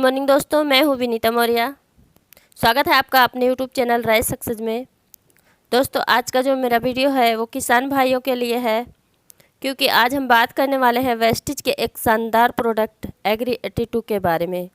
Morning दोस्तों, मैं हूँ विनीता मौर्य। स्वागत है आपका अपने यूट्यूब चैनल राइस सक्सेस में। दोस्तों, आज का जो मेरा वीडियो है वो किसान भाइयों के लिए है, क्योंकि आज हम बात करने वाले हैं वेस्टीज के एक शानदार प्रोडक्ट एग्री 82 के बारे में।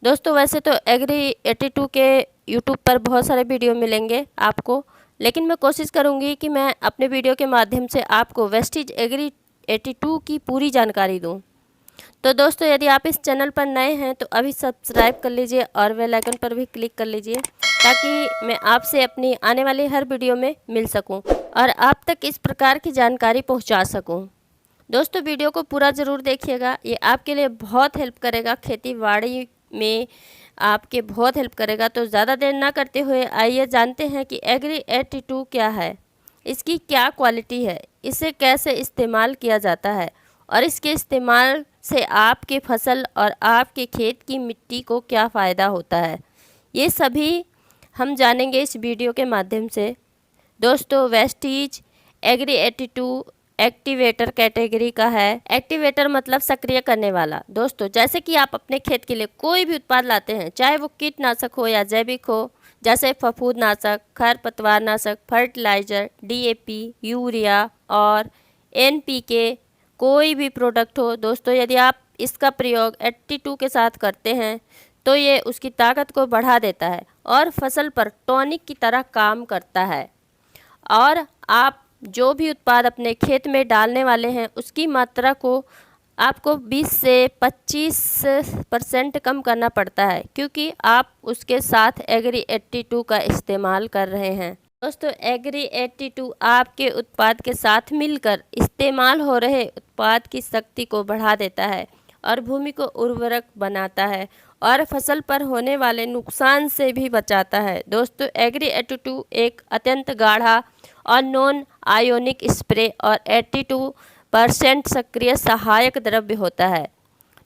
दोस्तों, वैसे तो एग्री 82 के यूट्यूब पर बहुत सारे वीडियो मिलेंगे आपको, लेकिन मैं कोशिश करूँगी कि मैं अपने वीडियो के माध्यम से आपको वेस्टीज एग्री 82 की पूरी जानकारी दूँ। तो दोस्तों, यदि आप इस चैनल पर नए हैं तो अभी सब्सक्राइब कर लीजिए और बेल आइकन पर भी क्लिक कर लीजिए, ताकि मैं आपसे अपनी आने वाली हर वीडियो में मिल सकूं और आप तक इस प्रकार की जानकारी पहुंचा सकूं। दोस्तों, वीडियो को पूरा ज़रूर देखिएगा, ये आपके लिए बहुत हेल्प करेगा, खेती बाड़ी में आपके बहुत हेल्प करेगा। तो ज़्यादा देर ना करते हुए आइए जानते हैं कि एग्री 82 क्या है, इसकी क्या क्वालिटी है, इसे कैसे इस्तेमाल किया जाता है और इसके इस्तेमाल से आपके फसल और आपके खेत की मिट्टी को क्या फ़ायदा होता है, ये सभी हम जानेंगे इस वीडियो के माध्यम से। दोस्तों, वेस्टीज एग्री 82 एक्टिवेटर कैटेगरी का है। एक्टिवेटर मतलब सक्रिय करने वाला। दोस्तों, जैसे कि आप अपने खेत के लिए कोई भी उत्पाद लाते हैं, चाहे वो कीटनाशक हो या जैविक हो, जैसे फफूंदनाशक, खरपतवारनाशक, फर्टिलाइज़र, DAP, यूरिया और NPK, कोई भी प्रोडक्ट हो। दोस्तों, यदि आप इसका प्रयोग 82 के साथ करते हैं तो ये उसकी ताकत को बढ़ा देता है और फसल पर टॉनिक की तरह काम करता है। और आप जो भी उत्पाद अपने खेत में डालने वाले हैं उसकी मात्रा को आपको 20 से 25% कम करना पड़ता है, क्योंकि आप उसके साथ एग्री 82 का इस्तेमाल कर रहे हैं। दोस्तों, एग्री 82 आपके उत्पाद के साथ मिलकर इस्तेमाल हो रहे उत्पाद की शक्ति को बढ़ा देता है और भूमि को उर्वरक बनाता है और फसल पर होने वाले नुकसान से भी बचाता है। दोस्तों, एग्री 82 एक अत्यंत गाढ़ा और नॉन आयोनिक स्प्रे और 82% सक्रिय सहायक द्रव्य होता है।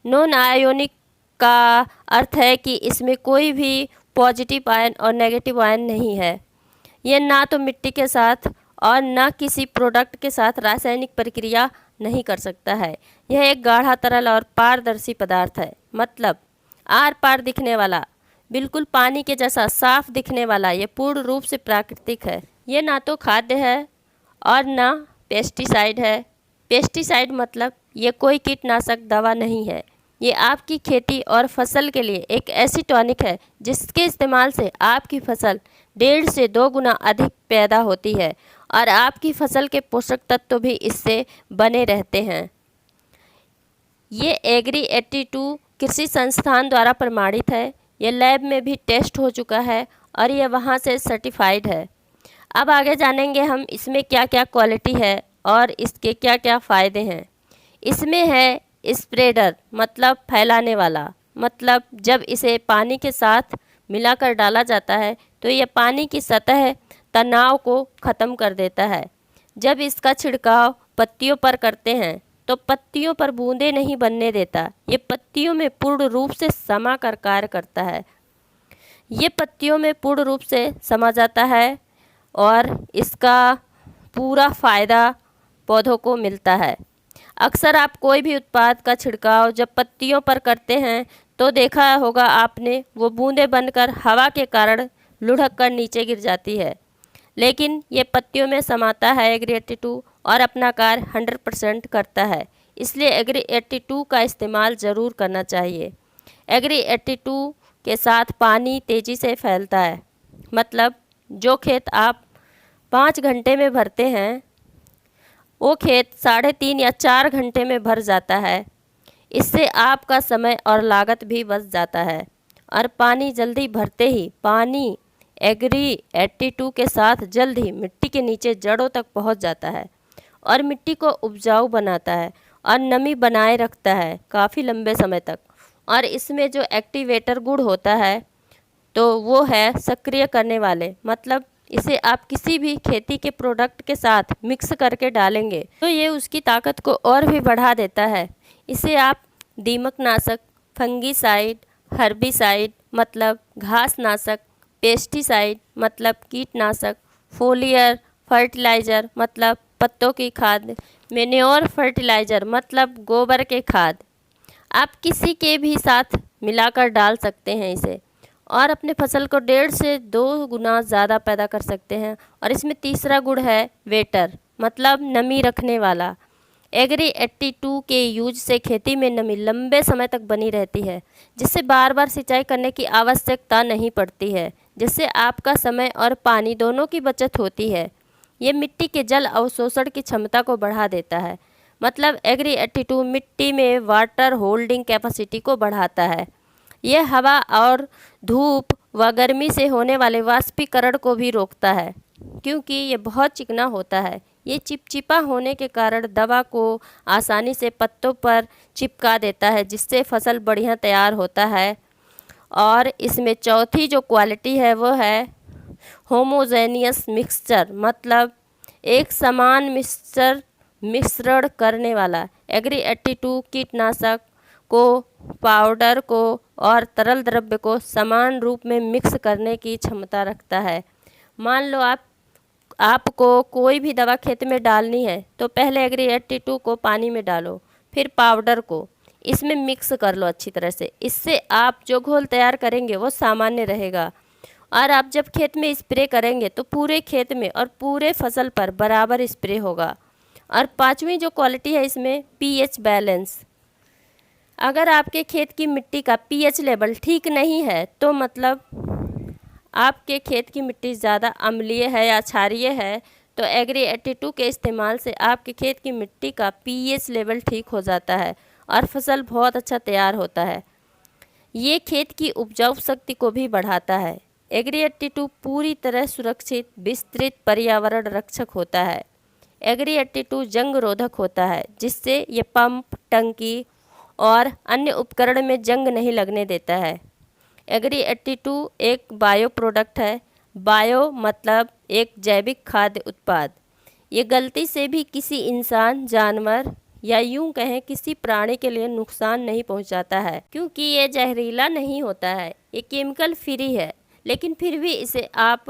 नॉन आयोनिक का अर्थ है कि इसमें कोई भी पॉजिटिव आयन और नेगेटिव आयन नहीं है। ये ना तो मिट्टी के साथ और ना किसी प्रोडक्ट के साथ रासायनिक प्रक्रिया नहीं कर सकता है। यह एक गाढ़ा तरल और पारदर्शी पदार्थ है, मतलब आर पार दिखने वाला, बिल्कुल पानी के जैसा साफ दिखने वाला। ये पूर्ण रूप से प्राकृतिक है। ये ना तो खाद्य है और ना पेस्टिसाइड है। पेस्टिसाइड मतलब ये कोई कीटनाशक दवा नहीं है। ये आपकी खेती और फसल के लिए एक ऐसी टॉनिक है जिसके इस्तेमाल से आपकी फसल 1.5 से 2 गुना अधिक पैदा होती है और आपकी फसल के पोषक तत्व भी इससे बने रहते हैं। ये एग्री 82 कृषि संस्थान द्वारा प्रमाणित है। ये लैब में भी टेस्ट हो चुका है और ये वहाँ से सर्टिफाइड है। अब आगे जानेंगे हम इसमें क्या क्या क्वालिटी है और इसके क्या क्या फ़ायदे हैं। इसमें है स्प्रेडर, मतलब फैलाने वाला, मतलब जब इसे पानी के साथ मिलाकर डाला जाता है तो यह पानी की सतह तनाव को ख़त्म कर देता है। जब इसका छिड़काव पत्तियों पर करते हैं तो पत्तियों पर बूंदें नहीं बनने देता। ये पत्तियों में पूर्ण रूप से समा कर कार्य करता है। ये पत्तियों में पूर्ण रूप से समा जाता है और इसका पूरा फ़ायदा पौधों को मिलता है। अक्सर आप कोई भी उत्पाद का छिड़काव जब पत्तियों पर करते हैं तो देखा होगा आपने, वो बूंदें बनकर हवा के कारण लुढ़क कर नीचे गिर जाती है, लेकिन ये पत्तियों में समाता है एग्री 82 और अपना कार्य 100% करता है। इसलिए एग्री 82 का इस्तेमाल ज़रूर करना चाहिए। एग्री 82 के साथ पानी तेज़ी से फैलता है, मतलब जो खेत आप 5 घंटे में भरते हैं वो खेत 3.5 या 4 घंटे में भर जाता है। इससे आपका समय और लागत भी बच जाता है। और पानी जल्दी भरते ही पानी एग्री 82 के साथ जल्द ही मिट्टी के नीचे जड़ों तक पहुंच जाता है और मिट्टी को उपजाऊ बनाता है और नमी बनाए रखता है काफ़ी लंबे समय तक। और इसमें जो एक्टिवेटर गुण होता है तो वो है सक्रिय करने वाले, मतलब इसे आप किसी भी खेती के प्रोडक्ट के साथ मिक्स करके डालेंगे तो ये उसकी ताकत को और भी बढ़ा देता है। इसे आप दीमकनाशक, फंगीसाइड, हर्बिसाइड मतलब घासनाशक, पेस्टिसाइड मतलब कीटनाशक, फोलियर फर्टिलाइज़र मतलब पत्तों की खाद, मेन्योर फर्टिलाइज़र मतलब गोबर के खाद, आप किसी के भी साथ मिलाकर डाल सकते हैं इसे, और अपने फसल को 1.5 से 2 गुना ज़्यादा पैदा कर सकते हैं। और इसमें तीसरा गुण है वेटर, मतलब नमी रखने वाला। एग्री 82 के यूज से खेती में नमी लंबे समय तक बनी रहती है, जिससे बार बार सिंचाई करने की आवश्यकता नहीं पड़ती है, जिससे आपका समय और पानी दोनों की बचत होती है। ये मिट्टी के जल अवशोषण की क्षमता को बढ़ा देता है, मतलब एग्री 82 मिट्टी में वाटर होल्डिंग कैपेसिटी को बढ़ाता है। यह हवा और धूप व गर्मी से होने वाले वाष्पीकरण को भी रोकता है, क्योंकि ये बहुत चिकना होता है। ये चिपचिपा होने के कारण दवा को आसानी से पत्तों पर चिपका देता है, जिससे फसल बढ़िया तैयार होता है। और इसमें चौथी जो क्वालिटी है वो है होमोजेनियस मिक्सचर, मतलब एक समान मिश्रण करने वाला। एग्री 82 कीटनाशक को, पाउडर को और तरल द्रव्य को समान रूप में मिक्स करने की क्षमता रखता है। मान लो आपको कोई भी दवा खेत में डालनी है तो पहले एग्री 82 को पानी में डालो, फिर पाउडर को इसमें मिक्स कर लो अच्छी तरह से। इससे आप जो घोल तैयार करेंगे वो सामान्य रहेगा, और आप जब खेत में स्प्रे करेंगे तो पूरे खेत में और पूरे फसल पर बराबर स्प्रे होगा। और पांचवी जो क्वालिटी है इसमें पीएच बैलेंस। अगर आपके खेत की मिट्टी का पीएच लेवल ठीक नहीं है तो मतलब आपके खेत की मिट्टी ज़्यादा अम्लीय है या क्षारीय है, तो एग्री 82 के इस्तेमाल से आपके खेत की मिट्टी का पीएच लेवल ठीक हो जाता है और फसल बहुत अच्छा तैयार होता है। ये खेत की उपजाऊ शक्ति को भी बढ़ाता है। एग्री 82 पूरी तरह सुरक्षित विस्तृत पर्यावरण रक्षक होता है। एग्री 82 जंग रोधक होता है, जिससे ये पंप, टंकी और अन्य उपकरण में जंग नहीं लगने देता है। एग्री 82 एक बायो प्रोडक्ट है। बायो मतलब एक जैविक खाद्य उत्पाद। ये गलती से भी किसी इंसान, जानवर या यूं कहें किसी प्राणी के लिए नुकसान नहीं पहुंचाता है, क्योंकि ये जहरीला नहीं होता है। ये केमिकल फ्री है, लेकिन फिर भी इसे आप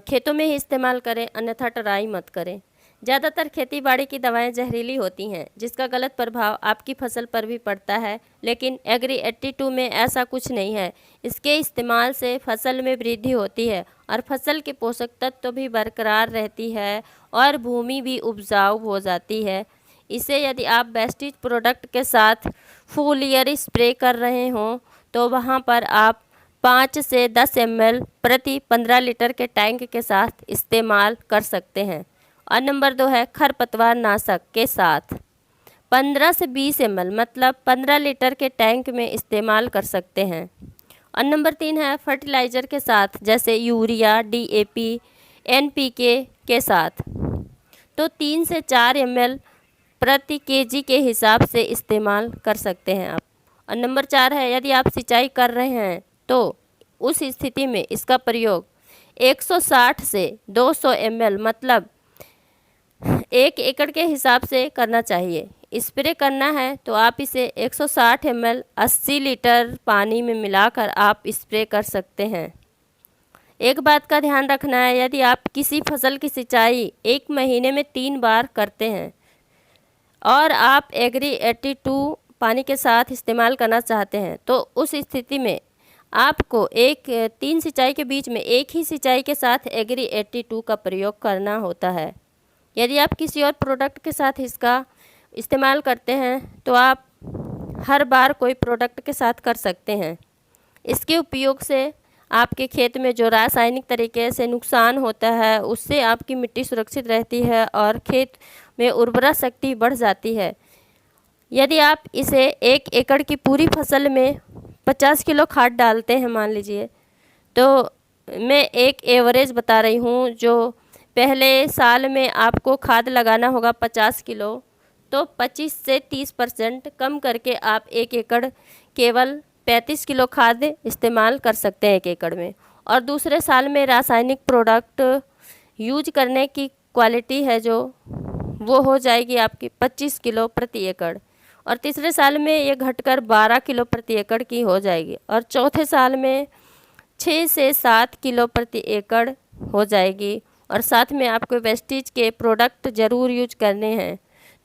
खेतों में ही इस्तेमाल करें, अन्यथा ट्राई मत करें। ज़्यादातर खेतीबाड़ी की दवाएं जहरीली होती हैं, जिसका गलत प्रभाव आपकी फसल पर भी पड़ता है, लेकिन एग्री 82 में ऐसा कुछ नहीं है। इसके इस्तेमाल से फसल में वृद्धि होती है और फसल के पोषक तत्व भी बरकरार रहती है और भूमि भी उपजाऊ हो जाती है। इसे यदि आप वेस्टेज प्रोडक्ट के साथ फोलियर स्प्रे कर रहे हों तो वहाँ पर आप 5 से 10 ml प्रति 15 लीटर के टैंक के साथ इस्तेमाल कर सकते हैं। और नंबर 2 है खरपतवार नाशक के साथ 15 से 20 ml, मतलब 15 लीटर के टैंक में इस्तेमाल कर सकते हैं। और नंबर 3 है फर्टिलाइज़र के साथ, जैसे यूरिया, DAP, NPK के साथ, तो 3 से 4 ml प्रति kg के हिसाब से इस्तेमाल कर सकते हैं आप। और नंबर 4 है यदि आप सिंचाई कर रहे हैं तो उस स्थिति में इसका प्रयोग 160 से 200 ml, मतलब 1 एकड़ के हिसाब से करना चाहिए। स्प्रे करना है तो आप इसे 160 ml 80 लीटर पानी में मिलाकर आप स्प्रे कर सकते हैं। एक बात का ध्यान रखना है, यदि आप किसी फसल की सिंचाई 1 महीने में 3 बार करते हैं और आप एग्री 82 पानी के साथ इस्तेमाल करना चाहते हैं, तो उस स्थिति में आपको 3 सिंचाई के बीच में एक ही सिंचाई के साथ एग्री 82 का प्रयोग करना होता है। यदि आप किसी और प्रोडक्ट के साथ इसका इस्तेमाल करते हैं तो आप हर बार कोई प्रोडक्ट के साथ कर सकते हैं। इसके उपयोग से आपके खेत में जो रासायनिक तरीके से नुकसान होता है उससे आपकी मिट्टी सुरक्षित रहती है और खेत में उर्वरा शक्ति बढ़ जाती है। यदि आप इसे 1 एकड़ की पूरी फसल में 50 किलो खाद डालते हैं मान लीजिए, तो मैं एक एवरेज बता रही हूँ, जो पहले साल में आपको खाद लगाना होगा 50 किलो, तो 25 से 30% कम करके आप 1 एकड़ केवल 35 किलो खाद इस्तेमाल कर सकते हैं 1 एकड़ में। और दूसरे साल में रासायनिक प्रोडक्ट यूज करने की क्वालिटी है जो वो हो जाएगी आपकी 25 किलो प्रति एकड़, और तीसरे साल में ये घटकर 12 किलो प्रति एकड़ की हो जाएगी, और चौथे साल में 6 से 7 किलो प्रति एकड़ हो जाएगी। और साथ में आपको वेस्टेज के प्रोडक्ट ज़रूर यूज करने हैं।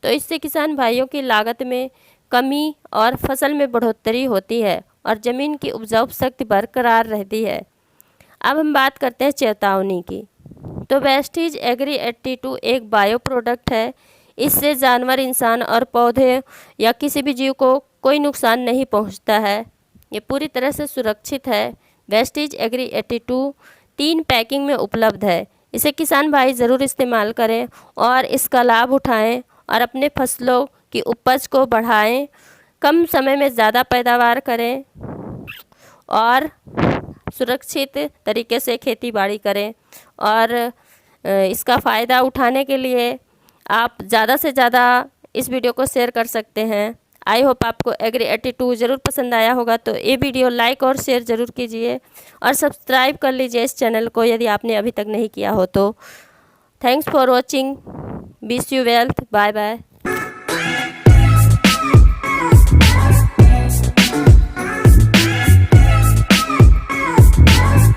तो इससे किसान भाइयों की लागत में कमी और फसल में बढ़ोतरी होती है और ज़मीन की उपजाऊ शक्ति बरकरार रहती है। अब हम बात करते हैं चेतावनी की। तो वेस्टीज एग्री 82 एक बायो प्रोडक्ट है। इससे जानवर, इंसान और पौधे या किसी भी जीव को कोई नुकसान नहीं पहुंचता है। ये पूरी तरह से सुरक्षित है। वेस्टीज एग्री 82 3 पैकिंग में उपलब्ध है। इसे किसान भाई ज़रूर इस्तेमाल करें और इसका लाभ उठाएं और अपने फसलों की उपज को बढ़ाएं, कम समय में ज़्यादा पैदावार करें और सुरक्षित तरीके से खेती बाड़ी करें। और इसका फ़ायदा उठाने के लिए आप ज़्यादा से ज़्यादा इस वीडियो को शेयर कर सकते हैं। आई होप आपको एग्री 82 ज़रूर पसंद आया होगा। तो ये वीडियो लाइक और शेयर ज़रूर कीजिए और सब्सक्राइब कर लीजिए इस चैनल को यदि आपने अभी तक नहीं किया हो तो। Thanks for watching. Wish you wealth. Bye bye.